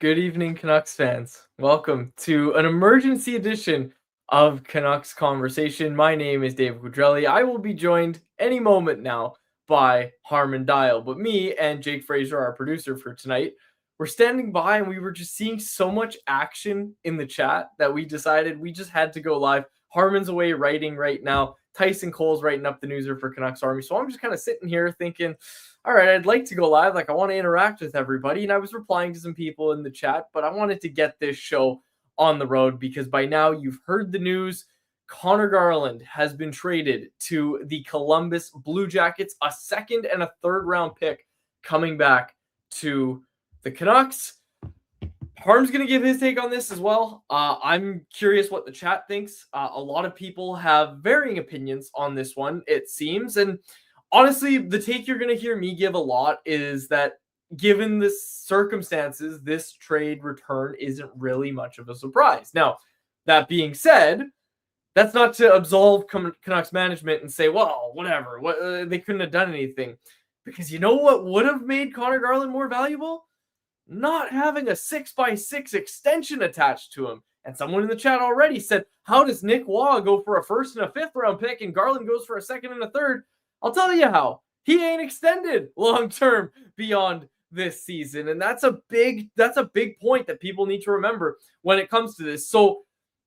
Good evening, Canucks fans. Welcome to an emergency edition of Canucks Conversation. My name is David Quadrelli. I will be joined any moment now by Harmon Dial. But me and Jake Fraser, our producer for tonight, were standing by and we were just seeing so much action in the chat that we decided we just had to go live. Harmon's away writing right now. Tyson Cole's writing up the newser for Canucks Army. So I'm just kind of sitting here thinking, all right, I'd like to go live. Like, I want to interact with everybody. And I was replying to some people in the chat, but I wanted to get this show on the road because by now you've heard the news. Conor Garland has been traded to the Columbus Blue Jackets, a second and a third round pick coming back to the Canucks. Harm's going to give his take on this as well. I'm curious what the chat thinks. A lot of people have varying opinions on this one, it seems. And honestly, the take you're going to hear me give a lot is that given the circumstances, this trade return isn't really much of a surprise. Now, that being said, that's not to absolve Canucks management and say, well, whatever, they couldn't have done anything. Because you know what would have made Conor Garland more valuable? Not having a 6x6 extension attached to him. And someone in the chat already said, how does Nick Waugh go for a first and a fifth round pick and Garland goes for a second and a third? I'll tell you how. He ain't extended long-term beyond this season. And that's a big point that people need to remember when it comes to this. So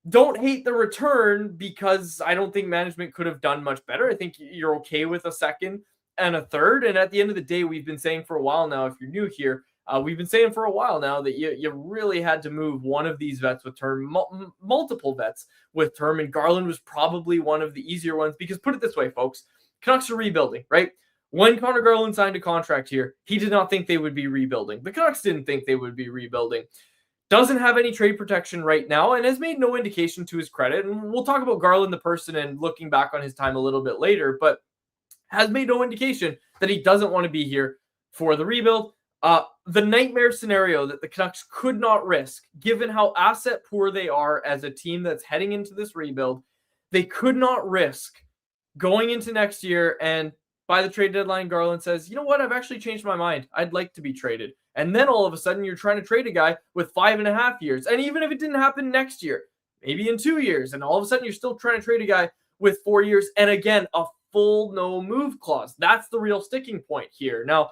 don't hate the return because I don't think management could have done much better. I think you're okay with a second and a third. And at the end of the day, we've been saying for a while now, if you're new here, we've been saying for a while now that you really had to move one of these vets with term, multiple vets with term. And Garland was probably one of the easier ones because put it this way, folks, Canucks are rebuilding, right? When Conor Garland signed a contract here, he did not think they would be rebuilding. The Canucks didn't think they would be rebuilding. Doesn't have any trade protection right now and has made no indication to his credit. And we'll talk about Garland, the person, and looking back on his time a little bit later, but has made no indication that he doesn't want to be here for the rebuild. The nightmare scenario that the Canucks could not risk, given how asset poor they are as a team that's heading into this rebuild, they could not risk going into next year and by the trade deadline, Garland says, you know what, I've actually changed my mind. I'd like to be traded. And then all of a sudden you're trying to trade a guy with 5.5 years. And even if it didn't happen next year, maybe in 2 years, and all of a sudden you're still trying to trade a guy with 4 years. And again, a full no move clause. That's the real sticking point here. Now,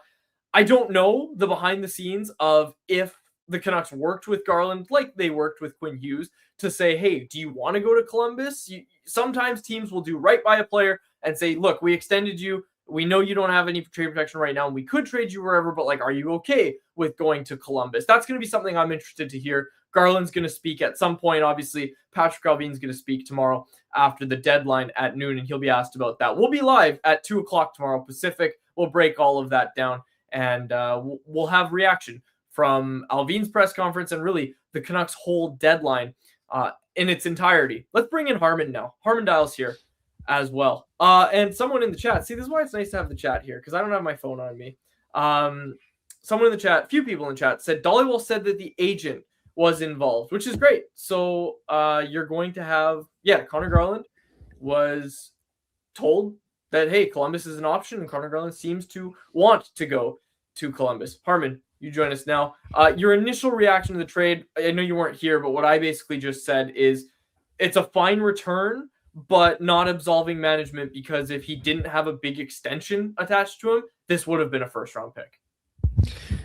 I don't know the behind the scenes of if the Canucks worked with Garland like they worked with Quinn Hughes to say, hey, do you want to go to Columbus? Sometimes teams will do right by a player and say, look, we extended you. We know you don't have any trade protection right now, and we could trade you wherever, but are you okay with going to Columbus? That's going to be something I'm interested to hear. Garland's going to speak at some point. Obviously, Patrick Allvin's going to speak tomorrow after the deadline at noon, and he'll be asked about that. We'll be live at 2 o'clock tomorrow Pacific. We'll break all of that down, and we'll have reaction from Allvin's press conference and really the Canucks' whole deadline in its entirety. Let's bring in Harmon now. Harmon Dial's here as well. And someone in the chat, see, this is why it's nice to have the chat here, because I don't have my phone on me. Someone in the chat, few people in the chat said, Dollywall said that the agent was involved, which is great. So you're going to have, Conor Garland was told that, hey, Columbus is an option, and Conor Garland seems to want to go to Columbus. Harmon, you join us now. Your initial reaction to the trade, I know you weren't here, but what I basically just said is it's a fine return, but not absolving management, because if he didn't have a big extension attached to him, this would have been a first-round pick.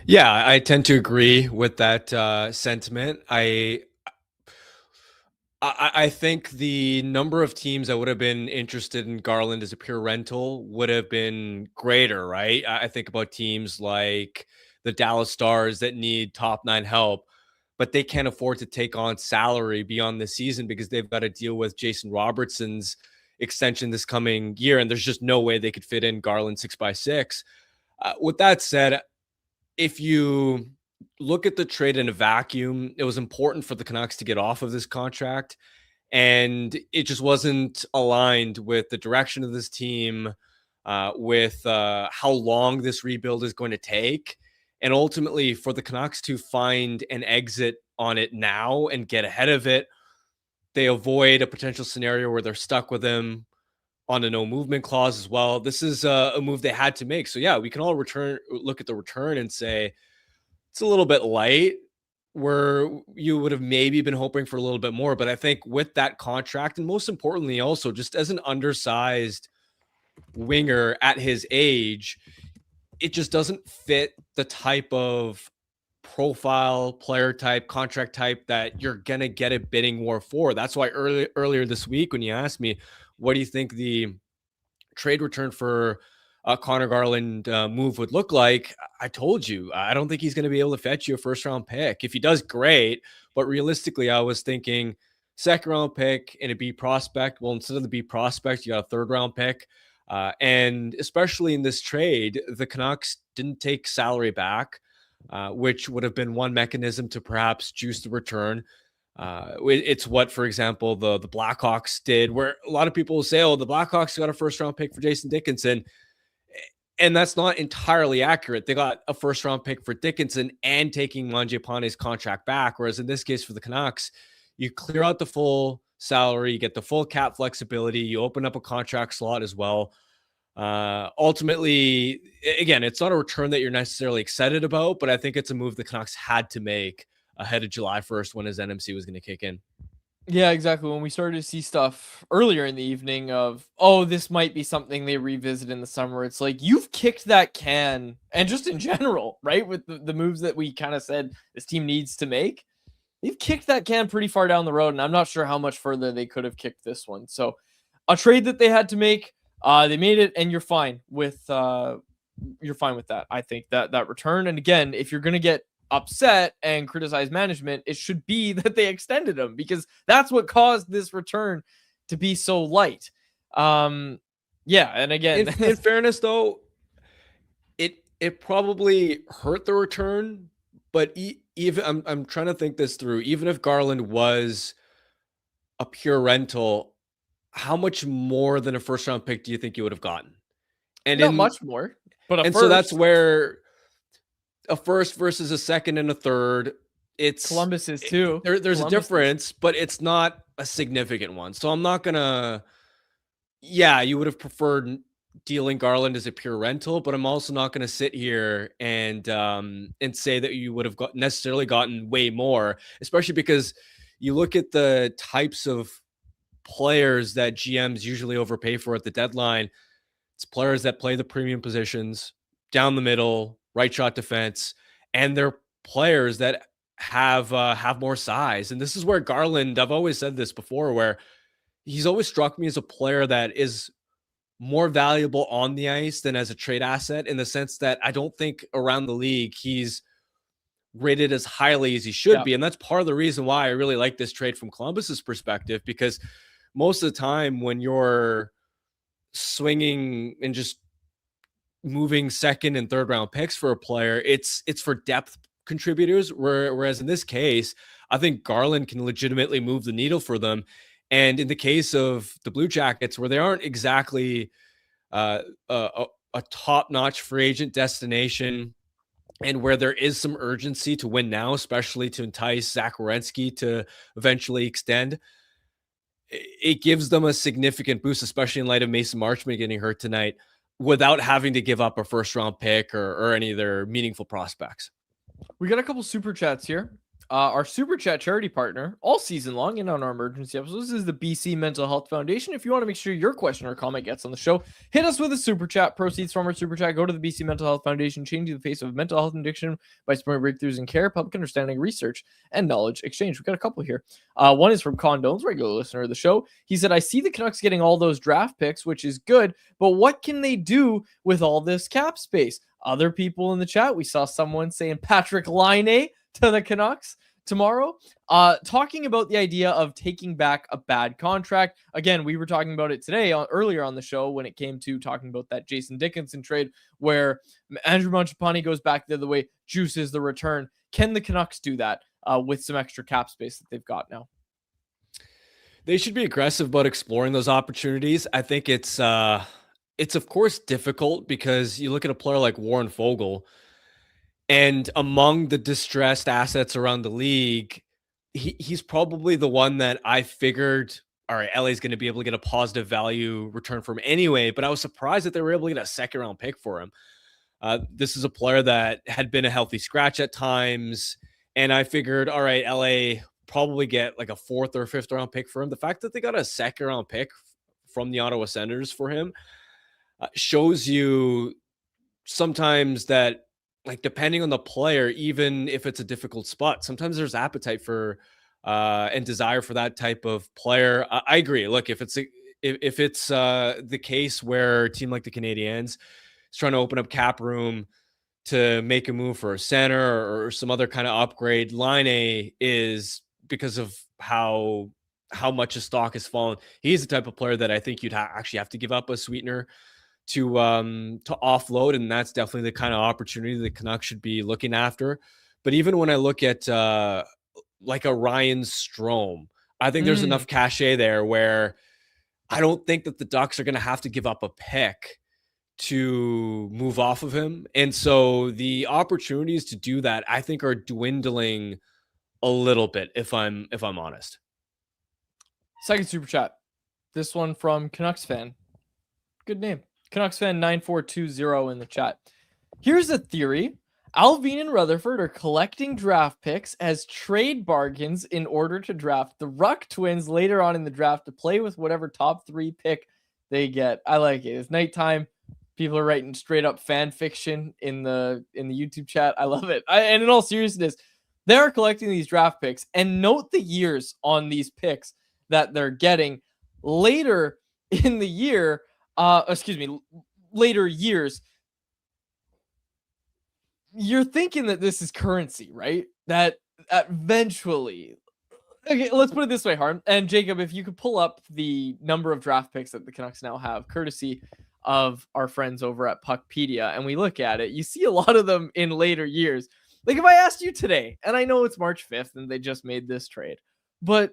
Yeah, I tend to agree with that sentiment. I think the number of teams that would have been interested in Garland as a pure rental would have been greater, right? I think about teams like the Dallas Stars that need top 9 help, but they can't afford to take on salary beyond the season because they've got to deal with Jason Robertson's extension this coming year, and there's just no way they could fit in Garland 6x6. With that said, if you look at the trade in a vacuum, it was important for the Canucks to get off of this contract, and it just wasn't aligned with the direction of this team, with how long this rebuild is going to take. And ultimately, for the Canucks to find an exit on it now and get ahead of it, they avoid a potential scenario where they're stuck with him on a no movement clause as well. This is a move they had to make. So yeah, we can all look at the return and say it's a little bit light, where you would have maybe been hoping for a little bit more. But I think with that contract, and most importantly, also just as an undersized winger at his age, it just doesn't fit the type of profile, player type, contract type that you're gonna get a bidding war for. That's why earlier this week, when you asked me, what do you think the trade return for Conor Garland move would look like, I told you I don't think he's going to be able to fetch you a first round pick. If he does, great. But realistically, I was thinking second round pick and a B prospect. Well, instead of the B prospect, you got a third round pick. And especially in this trade, the Canucks didn't take salary back, which would have been one mechanism to perhaps juice the return. It's what, for example, the Blackhawks did, where a lot of people will say, oh, the Blackhawks got a first round pick for Jason Dickinson. And that's not entirely accurate. They got a first round pick for Dickinson and taking Mangiapane's contract back. Whereas in this case for the Canucks, you clear out the full salary, you get the full cap flexibility, you open up a contract slot as well. Ultimately, again, it's not a return that you're necessarily excited about, but I think it's a move the Canucks had to make ahead of July 1st when his NMC was going to kick in. Yeah, exactly. When we started to see stuff earlier in the evening of, oh, this might be something they revisit in the summer, it's like you've kicked that can, and just in general, right? With the moves that we kind of said this team needs to make, they've kicked that can pretty far down the road, and I'm not sure how much further they could have kicked this one. So, a trade that they had to make, they made it, and you're fine with that. I think that return, and again, if you're gonna get upset and criticize management, it should be that they extended him, because that's what caused this return to be so light. Yeah, and again, in fairness though, it probably hurt the return, but even I'm trying to think this through. Even if Garland was a pure rental, how much more than a first round pick do you think you would have gotten? And not much more, but and so that's where a first versus a second and a third, it's Columbus is too. There's a difference, but it's not a significant one. So I'm not gonna. Yeah, you would have preferred dealing Garland as a pure rental, but I'm also not going to sit here and say that you would have necessarily gotten way more, especially because you look at the types of players that GMs usually overpay for at the deadline. It's players that play the premium positions, down the middle, right shot defense, and they're players that have more size. And this is where Garland, I've always said this before, where he's always struck me as a player that is more valuable on the ice than as a trade asset, in the sense that I don't think around the league he's rated as highly as he should be. And that's part of the reason why I really like this trade from Columbus's perspective, because most of the time when you're swinging and just moving second and third round picks for a player, it's for depth contributors. Whereas in this case, I think Garland can legitimately move the needle for them. And in the case of the Blue Jackets, where they aren't exactly a top-notch free agent destination, and where there is some urgency to win now, especially to entice Zach Werenski to eventually extend, it gives them a significant boost, especially in light of Mason Marchment getting hurt tonight, without having to give up a first-round pick or any of their meaningful prospects. We got a couple super chats here. Our super chat charity partner all season long and on our emergency episodes is the BC Mental Health Foundation. If you want to make sure your question or comment gets on the show, hit us with a super chat. Proceeds from our super chat go to the BC Mental Health Foundation, changing the face of mental health and addiction by supporting breakthroughs in care, public understanding, research, and knowledge exchange. We've got a couple here. One is from Condones, regular listener of the show. He said, I see the Canucks getting all those draft picks, which is good, but what can they do with all this cap space? Other people in the chat, we saw someone saying Patrick Laine to the Canucks tomorrow, talking about the idea of taking back a bad contract. Again, we were talking about it today earlier on the show when it came to talking about that Jason Dickinson trade where Andrew Mangiapane goes back the other way, juices the return. Can the Canucks do that with some extra cap space that they've got now? They should be aggressive about exploring those opportunities. I think it's of course difficult because you look at a player like Warren Foegele, and among the distressed assets around the league, he's probably the one that I figured, all right, LA's going to be able to get a positive value return from anyway, but I was surprised that they were able to get a second round pick for him. This is a player that had been a healthy scratch at times And I figured, all right, LA probably get like a 4th or 5th round pick for him. The fact that they got a 2nd round pick from the Ottawa Senators for him shows you sometimes that, like, depending on the player, even if it's a difficult spot, sometimes there's appetite for and desire for that type of player. I agree. Look, if it's the case where a team like the Canadiens is trying to open up cap room to make a move for a center or some other kind of upgrade, line A is, because of how much his stock has fallen, he's the type of player that I think you'd actually have to give up a sweetener to offload, and that's definitely the kind of opportunity the Canucks should be looking after. But even when I look at like a Ryan Strome, I think there's enough cachet there where I don't think that the Ducks are going to have to give up a pick to move off of him. And so the opportunities to do that, I think, are dwindling a little bit, if I'm honest. Second super chat. This one from Canucks fan. Good name. Canucks fan 9420 in the chat. Here's a theory. Alvin and Rutherford are collecting draft picks as trade bargains in order to draft the Ruck twins later on in the draft to play with whatever top 3 pick they get. I like it. It's nighttime. People are writing straight up fan fiction in the YouTube chat. I love it. And in all seriousness, they're collecting these draft picks, and note the years on these picks that they're getting later in the year. Later years. You're thinking that this is currency, right? That eventually. Okay, let's put it this way, Harm. And Jacob, if you could pull up the number of draft picks that the Canucks now have, courtesy of our friends over at Puckpedia, and we look at it, you see a lot of them in later years. Like if I asked you today, and I know it's March 5th and they just made this trade, but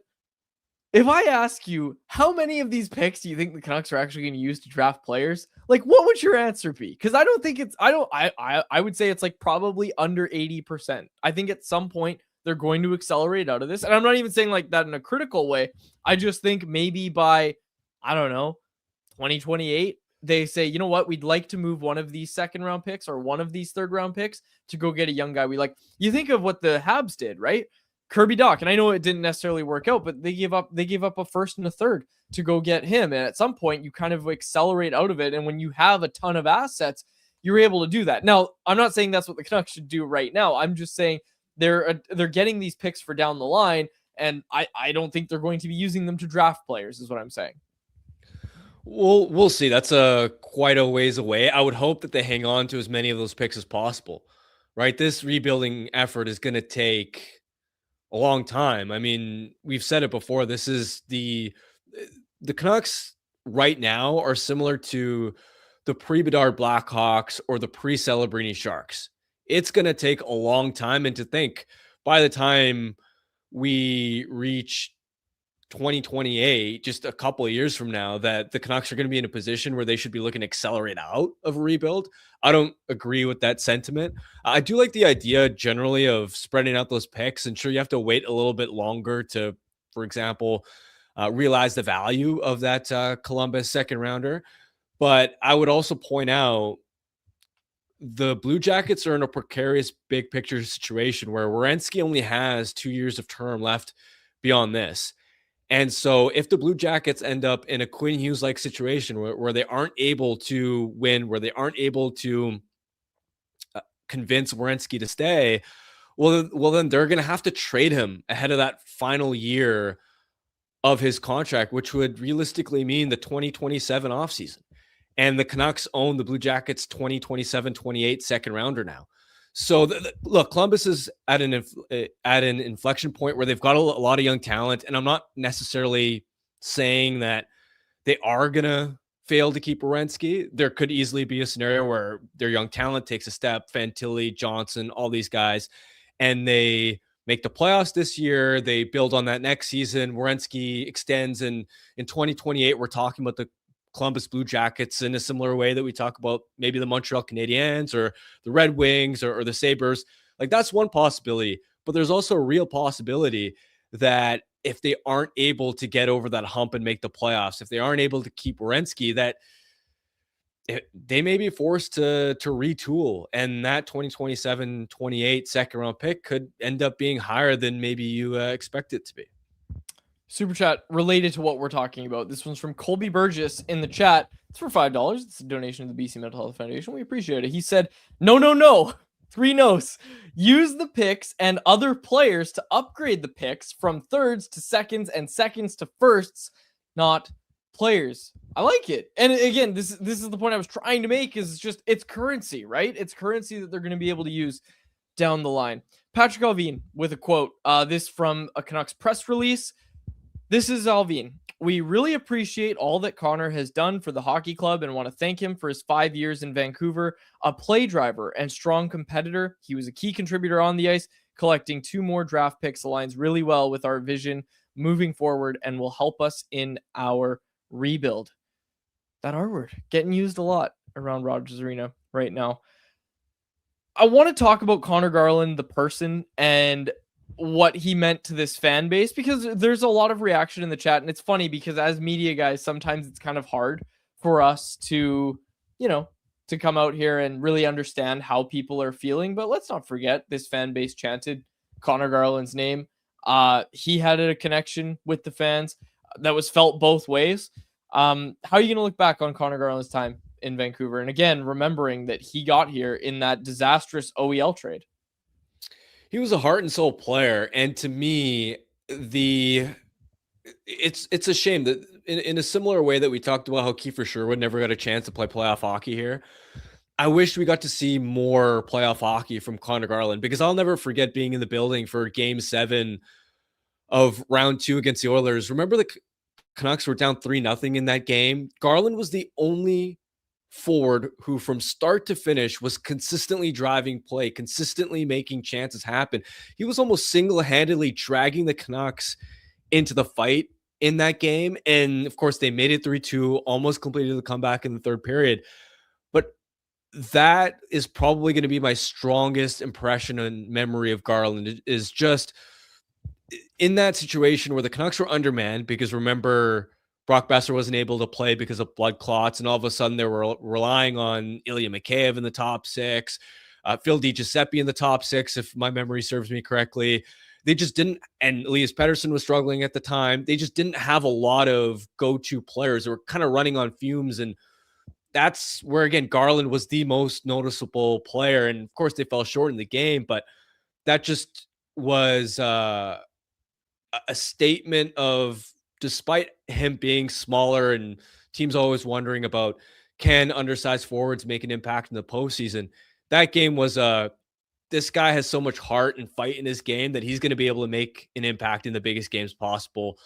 if I ask you how many of these picks do you think the Canucks are actually going to use to draft players, like what would your answer be? Because I don't think I would say it's like probably under 80%. I think at some point they're going to accelerate out of this. And I'm not even saying like that in a critical way. I just think maybe by, I don't know, 2028, they say, you know what, we'd like to move one of these 2nd round picks or one of these 3rd round picks to go get a young guy we like. You think of what the Habs did, right? Kirby Dach, and I know it didn't necessarily work out, but they gave up a 1st and a 3rd to go get him. And at some point, you kind of accelerate out of it. And when you have a ton of assets, you're able to do that. Now, I'm not saying that's what the Canucks should do right now. I'm just saying they're getting these picks for down the line, and I don't think they're going to be using them to draft players, is what I'm saying. We'll see. That's quite a ways away. I would hope that they hang on to as many of those picks as possible, right? This rebuilding effort is going to take a long time. I mean, we've said it before. This is the Canucks right now are similar to the pre-Bedard Blackhawks or the pre-Celebrini Sharks. It's going to take a long time, and to think by the time we reach 2028, just a couple of years from now, that the Canucks are going to be in a position where they should be looking to accelerate out of a rebuild. I don't agree with that sentiment. I do like the idea generally of spreading out those picks, and sure, you have to wait a little bit longer to, for example, realize the value of that Columbus 2nd rounder. But I would also point out the Blue Jackets are in a precarious big picture situation where Werenski only has 2 years of term left beyond this. And so if the Blue Jackets end up in a Quinn Hughes-like situation where they aren't able to win, where they aren't able to convince Werenski to stay, well, then they're going to have to trade him ahead of that final year of his contract, which would realistically mean the 2027 offseason. And the Canucks own the Blue Jackets 2027-28 2nd rounder now. So look, Columbus is at an inflection point where they've got a lot of young talent, and I'm not necessarily saying that they are gonna fail to keep Werenski. There could easily be a scenario where their young talent takes a step, Fantilli, Johnson, all these guys, and they make the playoffs this year. They build on that next season. Werenski extends, and in 2028, we're talking about the Columbus Blue Jackets in a similar way that we talk about maybe the Montreal Canadiens or the Red Wings or the Sabres. Like, that's one possibility, but there's also a real possibility that if they aren't able to get over that hump and make the playoffs, if they aren't able to keep Werenski, that they may be forced to retool, and that 2027-28 second round pick could end up being higher than maybe you expect it to be. Super chat related to what we're talking about. This one's from Colby Burgess in the chat. It's for $5. It's a donation to the BC Mental Health Foundation. We appreciate it. He said, no. 3 no's. Use the picks and other players to upgrade the picks from thirds to seconds and seconds to firsts, not players. I like it. And again, this is the point I was trying to make, is just it's currency, right? It's currency that they're going to be able to use down the line. Patrick Alvin with a quote. This from a Canucks press release. This is Alvin. We really appreciate all that Conor has done for the hockey club and want to thank him for his 5 years in Vancouver. A play driver and strong competitor. He was a key contributor on the ice. Collecting 2 more draft picks aligns really well with our vision moving forward and will help us in our rebuild. That R word getting used a lot around Rogers Arena right now. I want to talk about Conor Garland, the person, and what he meant to this fan base, because there's a lot of reaction in the chat. And it's funny because as media guys, sometimes it's kind of hard for us to, to come out here and really understand how people are feeling. But let's not forget, this fan base chanted Conor Garland's name. He had a connection with the fans that was felt both ways. How are you going to look back on Conor Garland's time in Vancouver? And again, remembering that he got here in that disastrous OEL trade. He was a heart and soul player, and to me, it's a shame that in a similar way that we talked about how Kiefer Sherwood never got a chance to play playoff hockey here, I wish we got to see more playoff hockey from Conor Garland, because I'll never forget being in the building for Game 7 of Round 2 against the Oilers. Remember the Canucks were down 3-0 in that game? Garland was the only forward who from start to finish was consistently driving play, consistently making chances happen. He was almost single-handedly dragging the Canucks into the fight in that game. And of course, they made it 3-2, almost completed the comeback in the third period. But that is probably going to be my strongest impression and memory of Garland, is just in that situation where the Canucks were undermanned, because remember, Brock Besser wasn't able to play because of blood clots, and all of a sudden they were relying on Ilya Mikheyev in the top 6, Phil DiGiuseppe in the top 6, if my memory serves me correctly. They just didn't, and Elias Pettersson was struggling at the time. They just didn't have a lot of go-to players. They were kind of running on fumes, and that's where, again, Garland was the most noticeable player. And of course, they fell short in the game, but that just was a statement of, despite him being smaller and teams always wondering about, can undersized forwards make an impact in the postseason? That game was this guy has so much heart and fight in his game that he's going to be able to make an impact in the biggest games possible.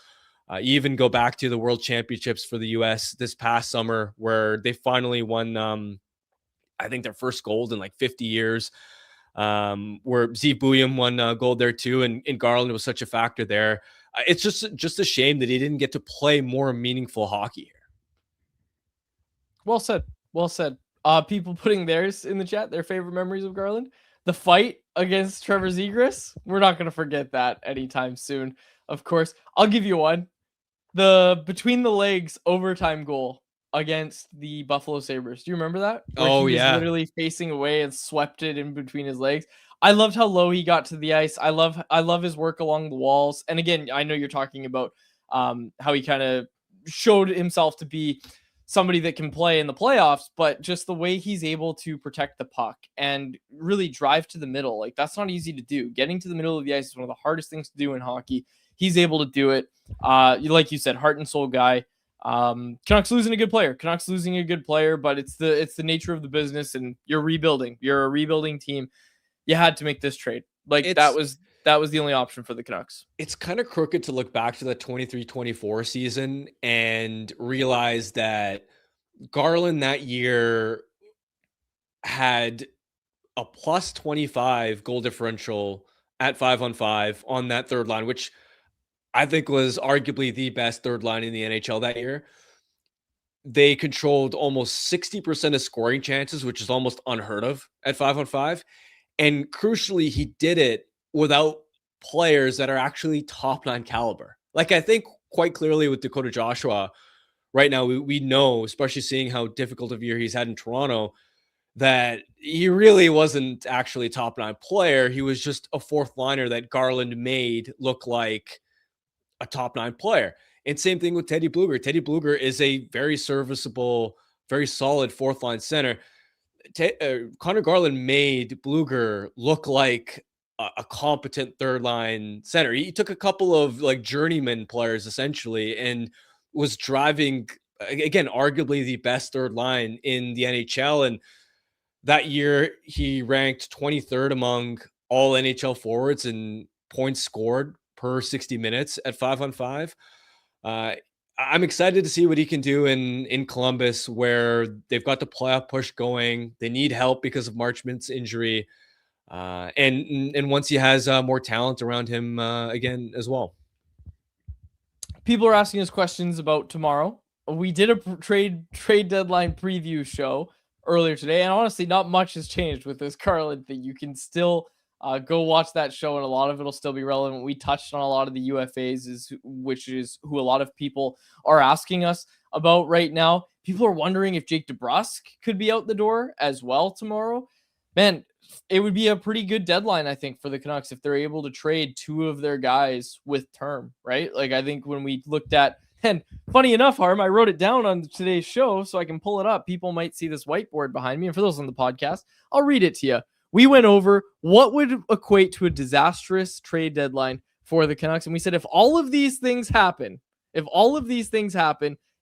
Even go back to the World Championships for the U.S. this past summer, where they finally won, I think, their first gold in like 50 years, where Zeev Buium won gold there too, and Garland was such a factor there. It's just a shame that he didn't get to play more meaningful hockey here. Well said. Well said. People putting theirs in the chat, their favorite memories of Garland. The fight against Trevor Zegras. We're not going to forget that anytime soon, of course. I'll give you one. The between the legs overtime goal against the Buffalo Sabres. Do you remember that? Where he was literally facing away and swept it in between his legs. I loved how low he got to the ice. I love his work along the walls. And again, I know you're talking about how he kind of showed himself to be somebody that can play in the playoffs, but just the way he's able to protect the puck and really drive to the middle, like that's not easy to do. Getting to the middle of the ice is one of the hardest things to do in hockey. He's able to do it. Like you said, heart and soul guy. Canucks losing a good player. But it's the nature of the business, and you're rebuilding. You're a rebuilding team. You had to make this trade. That was the only option for the Canucks. It's kind of crooked to look back to the 23-24 season and realize that Garland that year had a plus 25 goal differential at 5-on-5 on that third line, which I think was arguably the best third line in the NHL that year. They controlled almost 60% of scoring chances, which is almost unheard of at 5-on-5. And crucially, he did it without players that are actually top 9 caliber. Like, I think quite clearly with Dakota Joshua, right now we know, especially seeing how difficult of a year he's had in Toronto, that he really wasn't actually a top 9 player. He was just a fourth liner that Garland made look like a top 9 player. And same thing with Teddy Bluger. Teddy Bluger is a very serviceable, very solid fourth line center. Conor Garland made Bluger look like a competent third line center. He took a couple of like journeyman players essentially and was driving, again, arguably the best third line in the NHL. And that year he ranked 23rd among all NHL forwards in points scored per 60 minutes at 5-on-5. I'm excited to see what he can do in Columbus, where they've got the playoff push going. They need help because of Marchment's injury, and once he has more talent around him again as well. People are asking us questions about tomorrow. We did a trade deadline preview show earlier today, and honestly, not much has changed with this Garland thing. You can still go watch that show, and a lot of it will still be relevant. We touched on a lot of the UFAs, which is who a lot of people are asking us about right now. People are wondering if Jake DeBrusk could be out the door as well tomorrow. Man, it would be a pretty good deadline, I think, for the Canucks if they're able to trade 2 of their guys with term, right? Like, I think when we looked at, and funny enough, Harm, I wrote it down on today's show so I can pull it up. People might see this whiteboard behind me. And for those on the podcast, I'll read it to you. We went over what would equate to a disastrous trade deadline for the Canucks. And we said, if all of these things happen,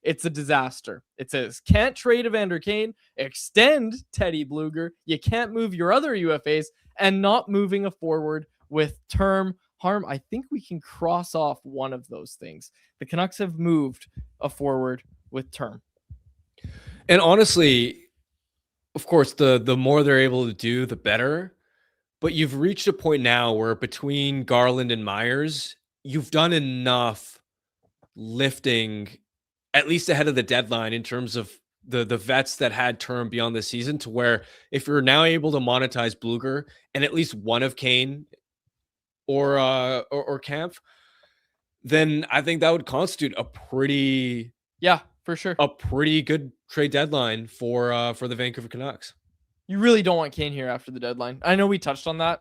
it's a disaster. It says, can't trade Evander Kane, extend Teddy Bluger, you can't move your other UFAs, and not moving a forward with term. Harm, I think we can cross off one of those things. The Canucks have moved a forward with term. And honestly, of course, the more they're able to do, the better. But you've reached a point now where between Garland and Myers, you've done enough lifting, at least ahead of the deadline, in terms of the vets that had term beyond the season, to where if you're now able to monetize Bluger and at least one of Kane or Kampf, then I think that would constitute a pretty, for sure, a pretty good trade deadline for the Vancouver Canucks. You really don't want Kane here after the deadline. I know we touched on that.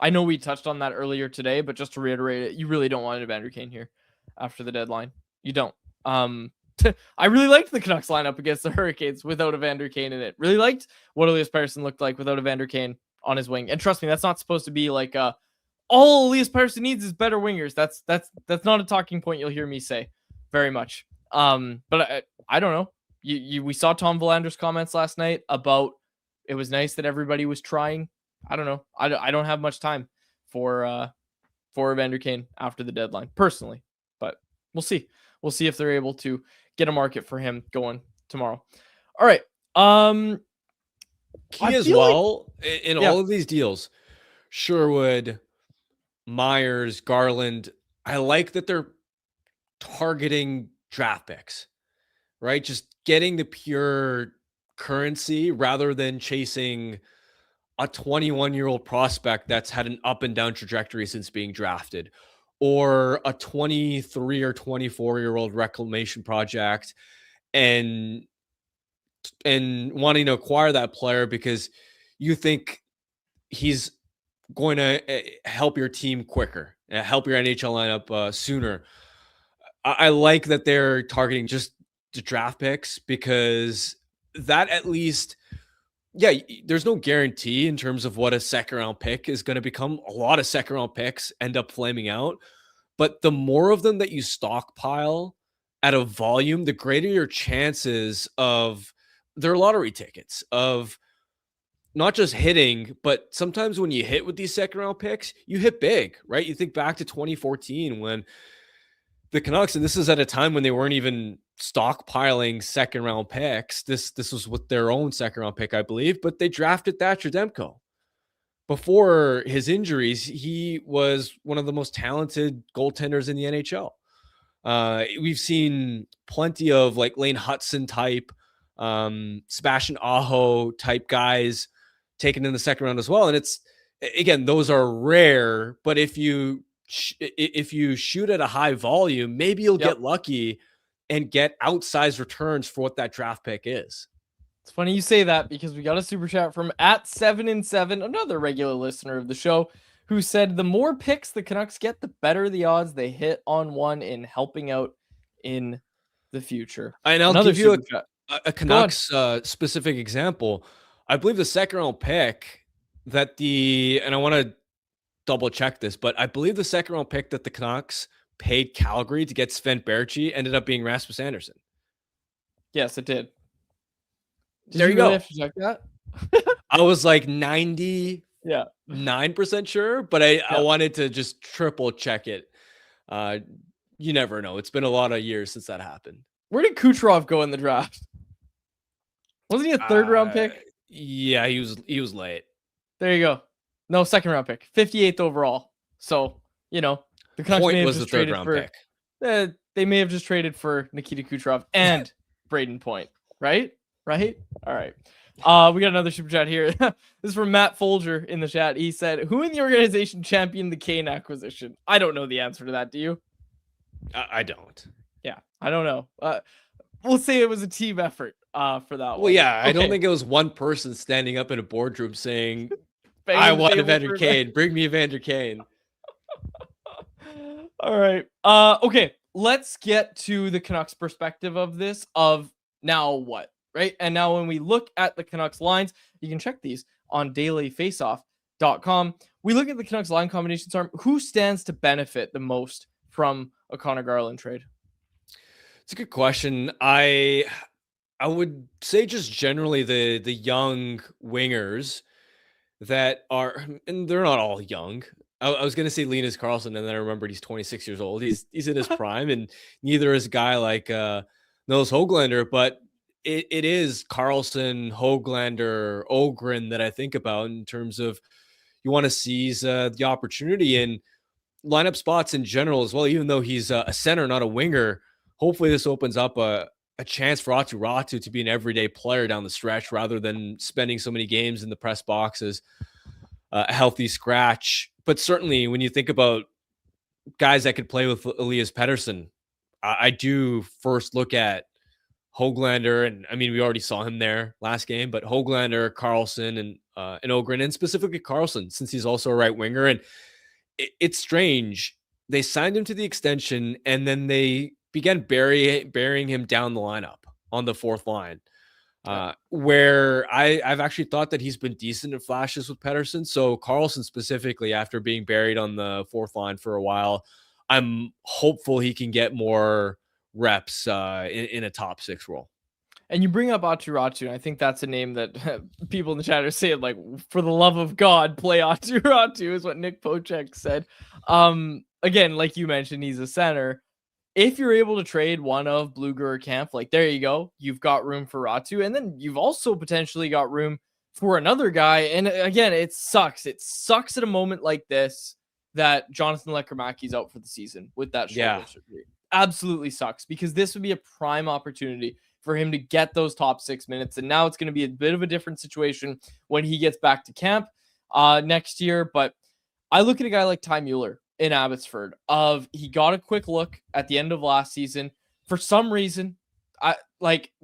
Earlier today, but just to reiterate it, you really don't want Evander Kane here after the deadline. You don't. I really liked the Canucks lineup against the Hurricanes without Evander Kane in it. Really liked what Elias Pettersson looked like without Evander Kane on his wing. And trust me, that's not supposed to be like all Elias Pettersson needs is better wingers. That's not a talking point you'll hear me say very much. But I don't know. We saw Tom Villander's comments last night about it was nice that everybody was trying. I don't know. I don't have much time for Evander Kane after the deadline personally, but we'll see. We'll see if they're able to get a market for him going tomorrow. All right. Key as well in all of these deals, Sherwood, Myers, Garland, I like that they're targeting draft picks, right? Just getting the pure currency rather than chasing a 21-year-old prospect that's had an up and down trajectory since being drafted, or a 23 or 24-year-old reclamation project and wanting to acquire that player because you think he's going to help your team quicker, help your NHL lineup sooner. I like that they're targeting just the draft picks because that at least, there's no guarantee in terms of what a second round pick is going to become. A lot of second round picks end up flaming out, but the more of them that you stockpile at a volume, the greater your chances of their lottery tickets of not just hitting, but sometimes when you hit with these second round picks, you hit big, right? You think back to 2014 when the Canucks, and this is at a time when they weren't even stockpiling second round picks. This was with their own second round pick, I believe, but they drafted Thatcher Demko. Before his injuries, he was one of the most talented goaltenders in the NHL. We've seen plenty of like Lane Hudson type, Sebastian Aho type guys taken in the second round as well. And it's, again, those are rare, but if you shoot at a high volume, maybe you'll get lucky and get outsized returns for what that draft pick is. It's funny you say that because we got a super chat from @7and7, another regular listener of the show, who said the more picks the Canucks get, the better the odds they hit on one in helping out in the future. And I'll Another give you super chat. a Canucks specific example. I believe the second round pick that and I want to double check this, but I believe the second round pick that the Canucks paid Calgary to get Sven Baertschi ended up being Rasmus Andersson. Yes, it did. There you go. Have to check that? I was like 99% sure, but I wanted to just triple check it. You never know. It's been a lot of years since that happened. Where did Kucherov go in the draft? Wasn't he a third round pick? Yeah, he was late. There you go. No, second round pick, 58th overall. So, the Canucks Point was the third round pick. They may have just traded for Nikita Kucherov and Braden Point, right? Right? All right. We got another super chat here. This is from Matt Folger in the chat. He said, who in the organization championed the Kane acquisition? I don't know the answer to that. Do you? I don't. Yeah, I don't know. We'll say it was a team effort for that one. Well, yeah, okay. I don't think it was one person standing up in a boardroom saying, I want Evander Kane. Bring me Evander Kane. All right. Okay, let's get to the Canucks perspective of this, of now what? Right. And now when we look at the Canucks lines, you can check these on dailyfaceoff.com. We look at the Canucks line combinations. Who stands to benefit the most from a Conor Garland trade? It's a good question. I would say just generally the young wingers that are, and they're not all young. I was going to say Linus Carlson, and then I remembered he's 26 years old. He's in his prime, and neither is a guy like Nils Höglander, but it is Carlson, Höglander, Ogren that I think about in terms of you want to seize the opportunity in lineup spots in general as well. Even though he's a center, not a winger, hopefully this opens up a chance for Aatu Räty to be an everyday player down the stretch rather than spending so many games in the press boxes, a healthy scratch. But certainly when you think about guys that could play with Elias Pettersson, I do first look at Höglander, and I mean, we already saw him there last game, but Höglander, Carlson, and Ogren, and specifically Carlson, since he's also a right winger. And it's strange. They signed him to the extension, and then they began burying him down the lineup on the fourth line, where I've actually thought that he's been decent in flashes with Pettersson. So Carlson specifically, after being buried on the fourth line for a while, I'm hopeful he can get more reps in a top six role. And you bring up Aatu Räty, and I think that's a name that people in the chat are saying, like, for the love of God, play Aatu Räty is what Nick Pocek said. Again, like you mentioned, he's a center. If you're able to trade one of Bluger or Kampf, like, there you go. You've got room for Räty, and then you've also potentially got room for another guy. And again, it sucks. It sucks at a moment like this that Jonathan Lekkerimäki's out for the season with that shoulder surgery. Absolutely sucks, because this would be a prime opportunity for him to get those top 6 minutes. And now it's going to be a bit of a different situation when he gets back to camp next year. But I look at a guy like Ty Mueller in Abbotsford. He got a quick look at the end of last season. For some reason,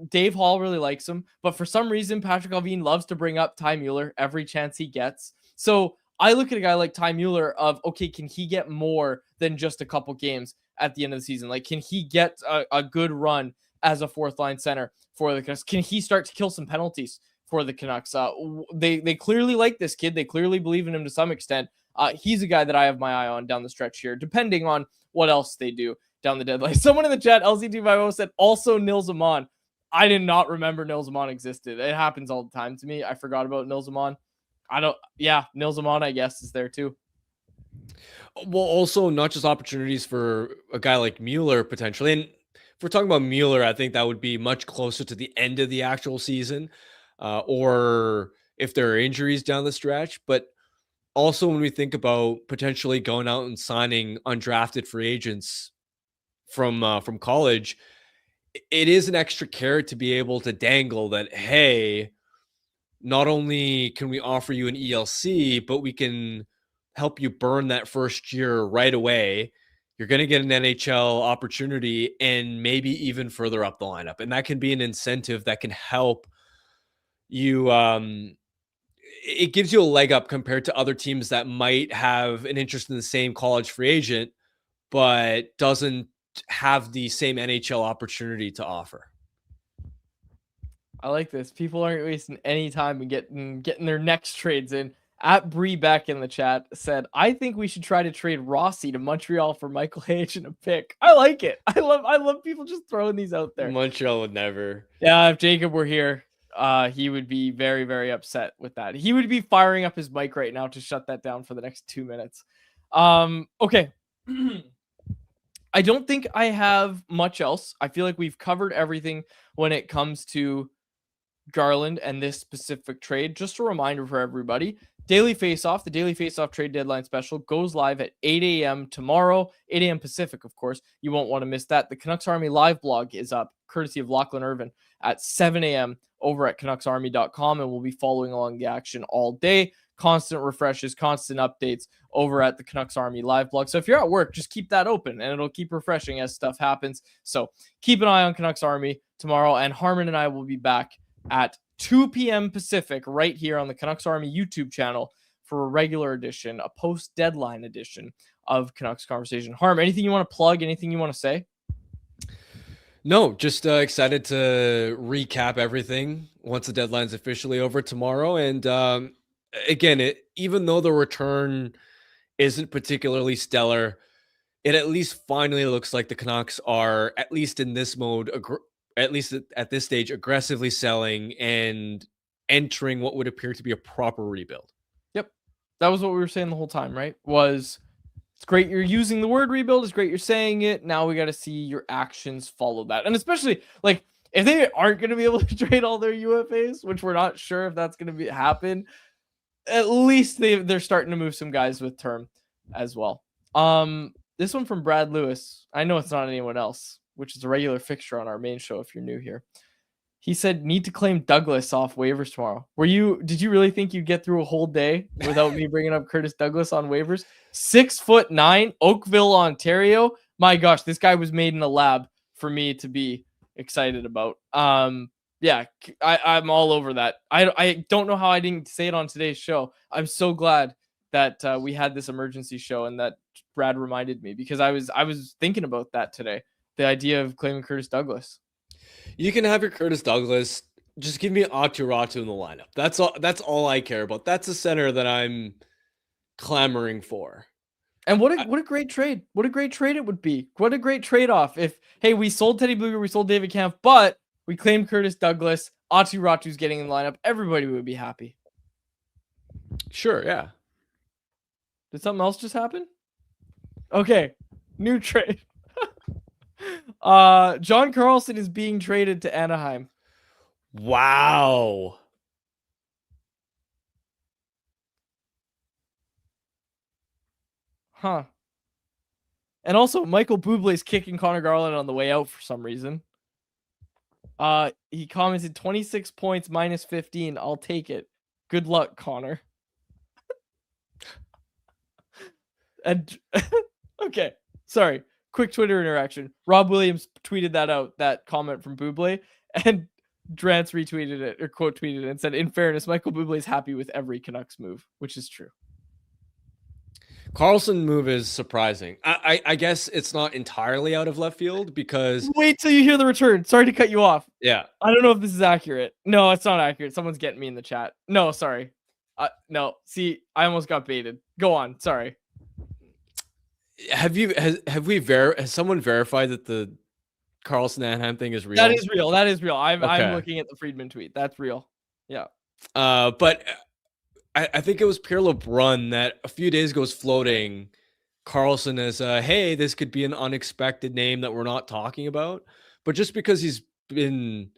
Dave Hall really likes him, but for some reason, Patrick Allvin loves to bring up Ty Mueller every chance he gets. So I look at a guy like Ty Mueller okay, can he get more than just a couple games at the end of the season? Like, can he get a good run as a fourth line center for the Canucks? Can he start to kill some penalties for the Canucks? They clearly like this kid. They clearly believe in him to some extent. He's a guy that I have my eye on down the stretch here, depending on what else they do down the deadline. Someone in the chat, LC250, said also Nils Aman. I did not remember Nils Aman existed. It happens all the time to me. I forgot about Nils Aman. Nils Aman, I guess, is there too. Well, also not just opportunities for a guy like Mueller potentially. And if we're talking about Mueller, I think that would be much closer to the end of the actual season, or if there are injuries down the stretch. But also when we think about potentially going out and signing undrafted free agents from college, it is an extra carrot to be able to dangle that, hey, not only can we offer you an ELC, but we can help you burn that first year right away, you're going to get an NHL opportunity and maybe even further up the lineup. And that can be an incentive that can help you. It gives you a leg up compared to other teams that might have an interest in the same college free agent, but doesn't have the same NHL opportunity to offer. I like this. People aren't wasting any time in getting their next trades in. At Bree Beck in the chat said, I think we should try to trade Rossi to Montreal for Michael H and a pick. I like it. I love people just throwing these out there. Montreal would never. Yeah, if Jacob were here, he would be very, very upset with that. He would be firing up his mic right now to shut that down for the next 2 minutes. Okay. I don't think I have much else. I feel like we've covered everything when it comes to Garland and this specific trade. Just a reminder for everybody, Daily Faceoff, the Daily Faceoff trade deadline special goes live at 8 a.m. tomorrow, 8 a.m. Pacific, of course. You won't want to miss that. The Canucks Army live blog is up, courtesy of Lachlan Irvin, at 7 a.m. over at CanucksArmy.com, and we'll be following along the action all day. Constant refreshes, constant updates over at the Canucks Army live blog. So if you're at work, just keep that open, and it'll keep refreshing as stuff happens. So keep an eye on Canucks Army tomorrow, and Harmon and I will be back at 2 p.m. Pacific right here on the Canucks Army YouTube channel for a regular edition, a post-deadline edition of Canucks Conversation. Harm, anything you want to plug? Anything you want to say? No, just excited to recap everything once the deadline's officially over tomorrow. And again, even though the return isn't particularly stellar, it at least finally looks like the Canucks are, at least in this mode, at least at this stage, aggressively selling and entering what would appear to be a proper rebuild. Yep. That was what we were saying the whole time, right? It's great you're using the word rebuild. It's great you're saying it. Now we got to see your actions follow that. And especially, like, if they aren't going to be able to trade all their UFAs, which we're not sure if that's going to happen, at least they're starting to move some guys with term as well. This one from Brad Lewis. I know it's not anyone else, which is a regular fixture on our main show if you're new here. He said, need to claim Douglas off waivers tomorrow. Did you really think you'd get through a whole day without me bringing up Curtis Douglas on waivers? 6'9", Oakville, Ontario. My gosh, this guy was made in a lab for me to be excited about. Yeah, I'm all over that. I don't know how I didn't say it on today's show. I'm so glad that we had this emergency show and that Brad reminded me, because I was thinking about that today. The idea of claiming Curtis Douglas. You can have your Curtis Douglas. Just give me Aturatu in the lineup. That's all I care about. That's a center that I'm clamoring for. And what a great trade. What a great trade it would be. What a great trade-off if, hey, we sold Teddy Blueger, we sold David Kampf, but we claimed Curtis Douglas, Aturatu's getting in the lineup. Everybody would be happy. Sure, yeah. Did something else just happen? Okay, new trade. John Carlson is being traded to Anaheim. Wow. Huh. And also, Michael Bublé is kicking Conor Garland on the way out for some reason. He commented 26 points minus 15. I'll take it. Good luck, Connor. And okay, sorry. Quick Twitter interaction. Rob Williams tweeted that comment from Bublé, and Drance retweeted it or quote tweeted it and said, in fairness, Michael Bublé is happy with every Canucks move, which is true. Carlson move is surprising. I guess it's not entirely out of left field because... Wait till you hear the return. Sorry to cut you off. Yeah. I don't know if this is accurate. No, it's not accurate. Someone's getting me in the chat. No, sorry. No, see, I almost got baited. Go on. Sorry. Has someone verified that the Carlson Anaheim thing is real? That is real. I'm looking at the Friedman tweet. That's real. Yeah. But I think it was Pierre LeBrun that a few days ago was floating Carlson as hey, this could be an unexpected name that we're not talking about. But just because he's been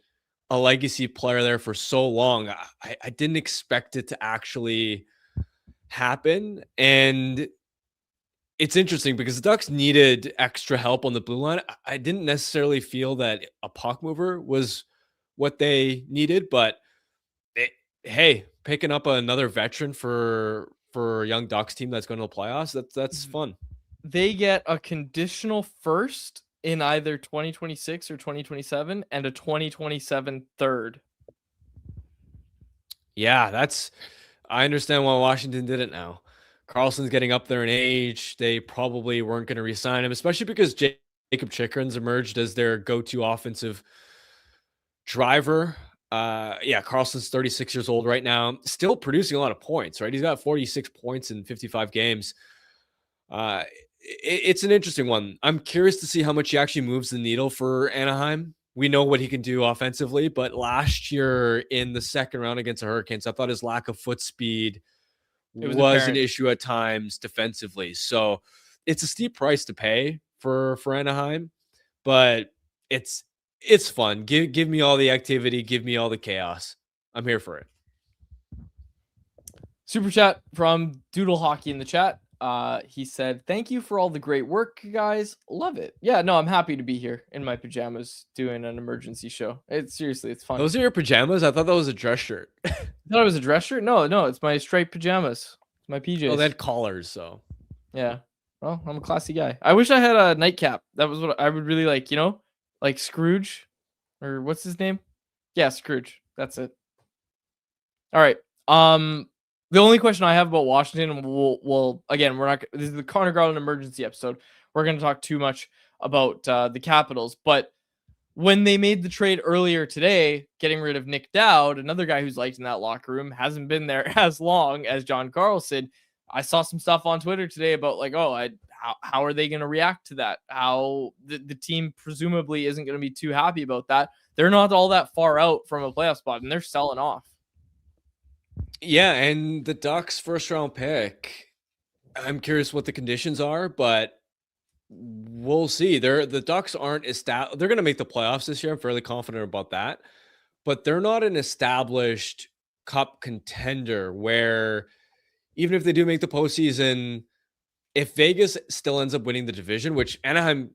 a legacy player there for so long, I didn't expect it to actually happen. And it's interesting because the Ducks needed extra help on the blue line. I didn't necessarily feel that a puck mover was what they needed, but hey, picking up another veteran for a young Ducks team that's going to the playoffs, that's fun. they get a conditional first in either 2026 or 2027 and a 2027 third. Yeah, I understand why Washington did it now. Carlson's getting up there in age. They probably weren't going to re-sign him, especially because Jacob Chikrin's emerged as their go-to offensive driver. Yeah, Carlson's 36 years old right now, still producing a lot of points, right? He's got 46 points in 55 games. It's an interesting one. I'm curious to see how much he actually moves the needle for Anaheim. We know what he can do offensively, but last year in the second round against the Hurricanes, I thought his lack of foot speed It was was an apparent. issue at times defensively. So it's a steep price to pay for Anaheim, but it's fun. Give me all the activity, give me all the chaos. I'm here for it. Super chat from Doodle Hockey in the chat. He said, "Thank you for all the great work, guys. Love it." Yeah, no, I'm happy to be here in my pajamas doing an emergency show. It's seriously, it's fun. Those are your pajamas? I thought that was a dress shirt. I thought it was a dress shirt. No, it's my striped pajamas. It's my PJs. Oh, they had collars, so yeah. Well, I'm a classy guy. I wish I had a nightcap. That was what I would really like. Like Scrooge, or what's his name? Yeah, Scrooge. That's it. All right. The only question I have about Washington, we'll again, we're not. This is the Conor Garland emergency episode. We're going to talk too much about the Capitals, but when they made the trade earlier today, getting rid of Nick Dowd, another guy who's liked in that locker room, hasn't been there as long as John Carlson. I saw some stuff on Twitter today about like, how are they going to react to that? How the team presumably isn't going to be too happy about that. They're not all that far out from a playoff spot, and they're selling off. Yeah, and the Ducks' first round pick, I'm curious what the conditions are, but we'll see. The Ducks aren't established. They're going to make the playoffs this year. I'm fairly confident about that, but they're not an established cup contender where even if they do make the postseason, if Vegas still ends up winning the division, which Anaheim,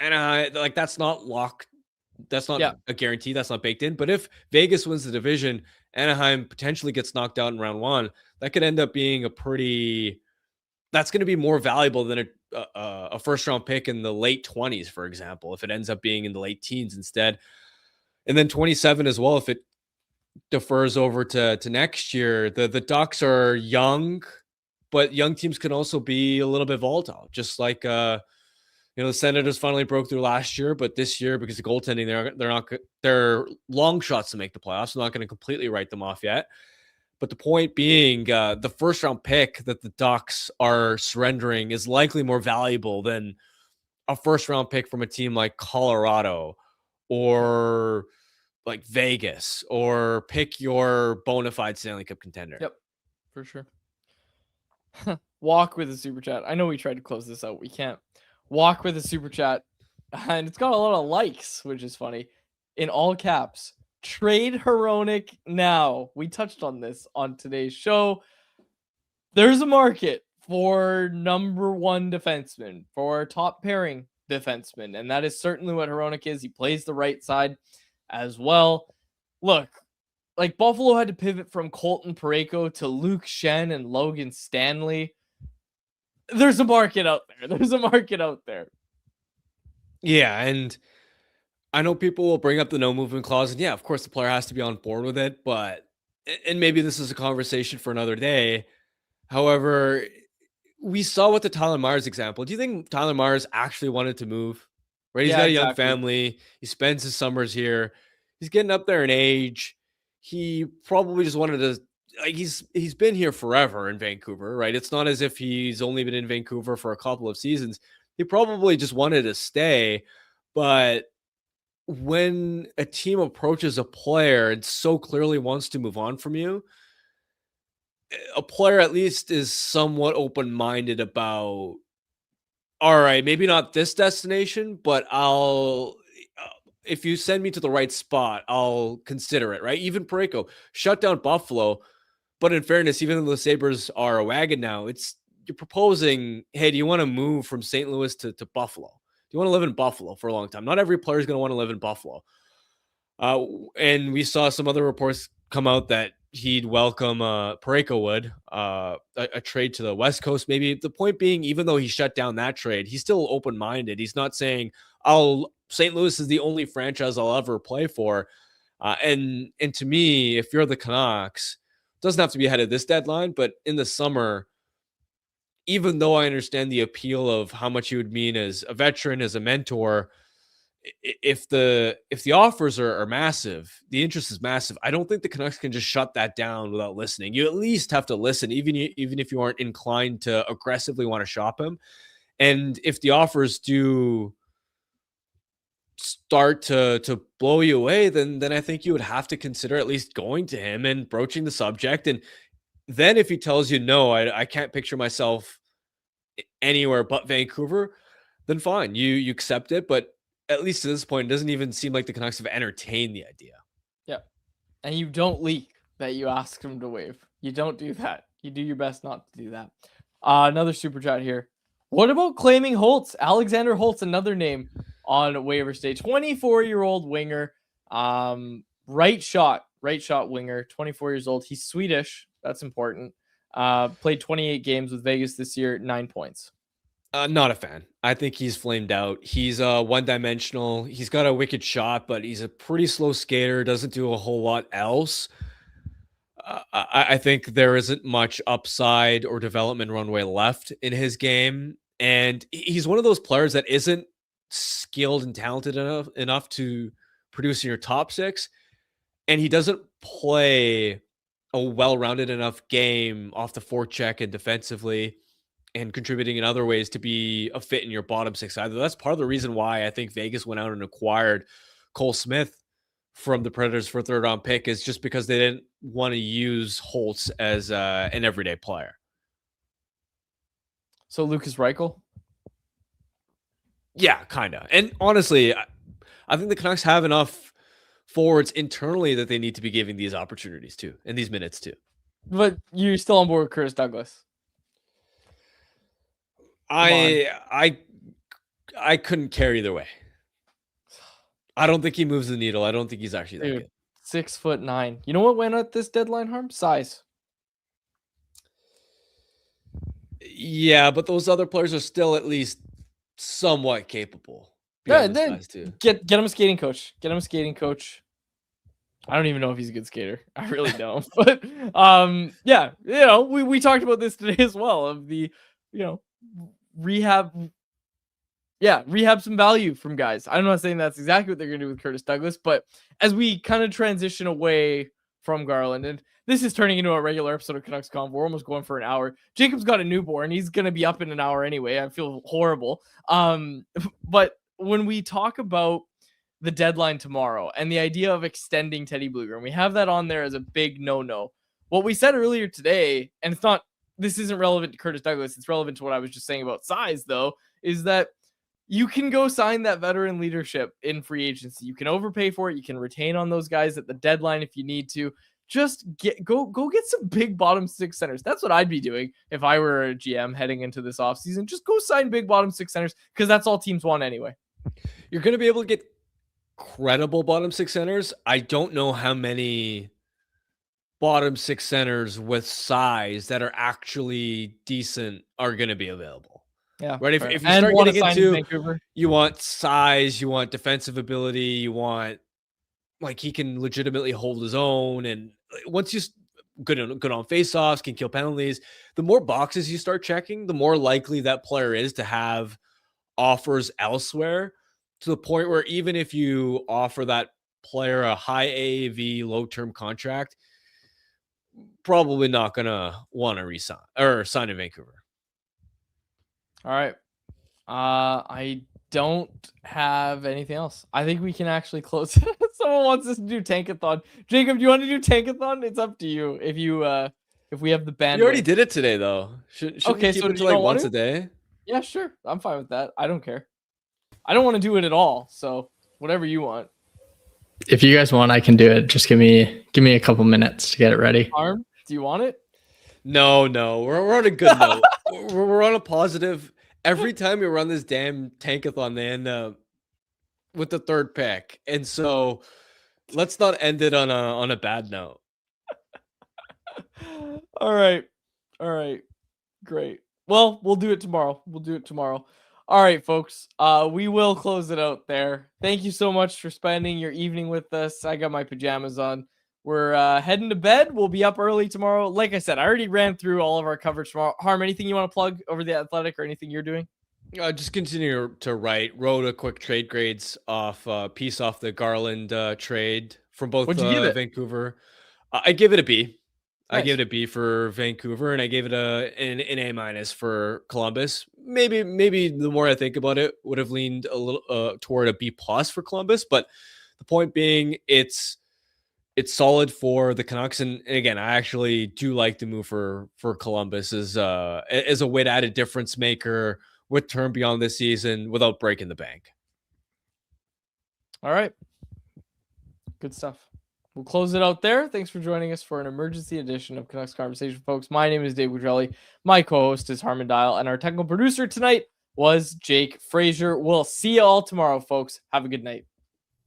like that's not locked. That's not a guarantee. That's not baked in. But if Vegas wins the division, Anaheim potentially gets knocked out in round one. That could end up being that's going to be more valuable than a first round pick in the late 20s, for example, if it ends up being in the late teens instead. And then 27 as well, if it defers over to next year. The Ducks are young, but young teams can also be a little bit volatile, just like the Senators finally broke through last year, but this year, because of goaltending, they're long shots to make the playoffs. I'm not going to completely write them off yet. But the point being, the first round pick that the Ducks are surrendering is likely more valuable than a first round pick from a team like Colorado or like Vegas, or pick your bona fide Stanley Cup contender. Yep, for sure. Walk with a super chat. I know we tried to close this out. We can't. Walk with a super chat, and it's got a lot of likes, which is funny. In all caps, trade Hronek now. We touched on this on today's show. There's a market for number one defenseman, for top pairing defenseman, and that is certainly what Hronek is. He plays the right side as well. Look, like Buffalo had to pivot from Colton Parayko to Luke Schenn and Logan Stanley. There's a market out there. Yeah, and I know people will bring up the no movement clause, and yeah, of course the player has to be on board with it, but and maybe this is a conversation for another day. However, we saw with the Tyler Myers example. Do you think Tyler Myers actually wanted to move? Right? He's got a young family. He spends his summers here. He's getting up there in age. He probably just wanted to, like, he's been here forever in Vancouver, right? It's not as if he's only been in Vancouver for a couple of seasons. He probably just wanted to stay. But when a team approaches a player and so clearly wants to move on from you, a player at least is somewhat open-minded about, all right, maybe not this destination, but if you send me to the right spot, I'll consider it, right? Even Parayko shut down Buffalo, but in fairness, even though the Sabres are a wagon now, you're proposing, hey, do you want to move from St. Louis to Buffalo? Do you want to live in Buffalo for a long time? Not every player is going to want to live in Buffalo. And we saw some other reports come out that he'd welcome Pareko would a trade to the West Coast. Maybe the point being, even though he shut down that trade, he's still open minded. He's not saying, "Oh, St. Louis is the only franchise I'll ever play for." And to me, if you're the Canucks, it doesn't have to be ahead of this deadline, but in the summer, even though I understand the appeal of how much you would mean as a veteran, as a mentor, if the offers are massive, the interest is massive. I don't think the Canucks can just shut that down without listening. You at least have to listen, even if you aren't inclined to aggressively want to shop him. And if the offers do start to blow you away, then I think you would have to consider at least going to him and broaching the subject. And then if he tells you no, I can't picture myself anywhere but Vancouver, then fine, you accept it. But at least at this point, it doesn't even seem like the Canucks have entertained the idea. Yeah. And you don't leak that you asked him to waive. You don't do that. You do your best not to do that. Another super chat here. What about claiming Holtz? Alexander Holtz, another name on waiver stage. 24-year-old winger. Right shot winger. 24 years old. He's Swedish. That's important. Played 28 games with Vegas this year. 9 points. Not a fan. I think he's flamed out. He's one-dimensional. He's got a wicked shot, but he's a pretty slow skater. Doesn't do a whole lot else. I think there isn't much upside or development runway left in his game, and he's one of those players that isn't skilled and talented enough to produce in your top six, and he doesn't play a well-rounded enough game off the forecheck and defensively and contributing in other ways to be a fit in your bottom six either. That's part of the reason why I think Vegas went out and acquired Cole Smith from the Predators for a third-round pick, is just because they didn't want to use Holtz as an everyday player. So Lucas Reichel? Yeah, kind of. And honestly, I think the Canucks have enough forwards internally that they need to be giving these opportunities to and these minutes to. But you're still on board with Curtis Douglas? I couldn't care either way. I don't think he moves the needle. I don't think he's actually that good. 6'9". You know what went at this deadline, Harm? Size. Yeah, but those other players are still at least somewhat capable. Yeah, then get him a skating coach. Get him a skating coach. I don't even know if he's a good skater. I really don't. But yeah, we talked about this today as well, of the rehab some value from guys. I'm not saying that's exactly what they're going to do with Curtis Douglas, but as we kind of transition away from Garland, and this is turning into a regular episode of Canucks Convo, we're almost going for an hour. Jacob's got a newborn. He's going to be up in an hour anyway. I feel horrible. But when we talk about the deadline tomorrow and the idea of extending Teddy Blueger, we have that on there as a big no-no. What we said earlier today, and this isn't relevant to Curtis Douglas, it's relevant to what I was just saying about size, though, is that you can go sign that veteran leadership in free agency. You can overpay for it. You can retain on those guys at the deadline if you need to. Just go get some big bottom six centers. That's what I'd be doing if I were a GM heading into this offseason. Just go sign big bottom six centers, because that's all teams want anyway. You're going to be able to get credible bottom six centers. I don't know how many bottom six centers with size that are actually decent are going to be available. Yeah. Right. If you start getting into Vancouver, you want size, you want defensive ability, you want he can legitimately hold his own. And once you good on faceoffs, can kill penalties, the more boxes you start checking, the more likely that player is to have offers elsewhere, to the point where even if you offer that player a high AAV, low-term contract, probably not going to want to resign or sign in Vancouver. All right. I don't have anything else. I think we can actually close. Someone wants us to do Tankathon. Jacob, do you want to do Tankathon? It's up to you. If we have the bandwidth. You already did it today, though. Should okay, we keep so it to once a day? Yeah, sure. I'm fine with that. I don't care. I don't want to do it at all. So whatever you want. If you guys want, I can do it. Just give me a couple minutes to get it ready. Arm, do you want it? No. We're on a good note. We're on a positive. Every time we run this damn Tankathon, they end up with the third pick, and so let's not end it on a bad note. All right. Great. Well, we'll do it tomorrow. All right, folks. We will close it out there. Thank you so much for spending your evening with us. I got my pajamas on. We're heading to bed. We'll be up early tomorrow. Like I said, I already ran through all of our coverage tomorrow. Harm, anything you want to plug over the Athletic or anything you're doing? Just continue to wrote a quick trade grades piece off the Garland trade from both What'd you give it? Vancouver. I give it a B. I Nice. gave it a B for Vancouver, and I gave it an A minus for Columbus. Maybe the more I think about it, would have leaned a little toward a B plus for Columbus. But the point being, it's solid for the Canucks, and again, I actually do like the move for Columbus as a way to add a difference maker with term beyond this season without breaking the bank. All right. Good stuff. We'll close it out there. Thanks for joining us for an emergency edition of Canucks Conversation, folks. My name is Dave Quadrelli. My co-host is Harmon Dial, and our technical producer tonight was Jake Frazier. We'll see you all tomorrow, folks. Have a good night.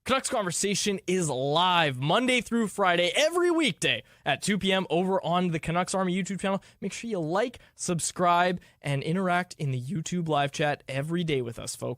Canucks Conversation is live Monday through Friday, every weekday at 2 p.m. over on the Canucks Army YouTube channel. Make sure you like, subscribe, and interact in the YouTube live chat every day with us, folks.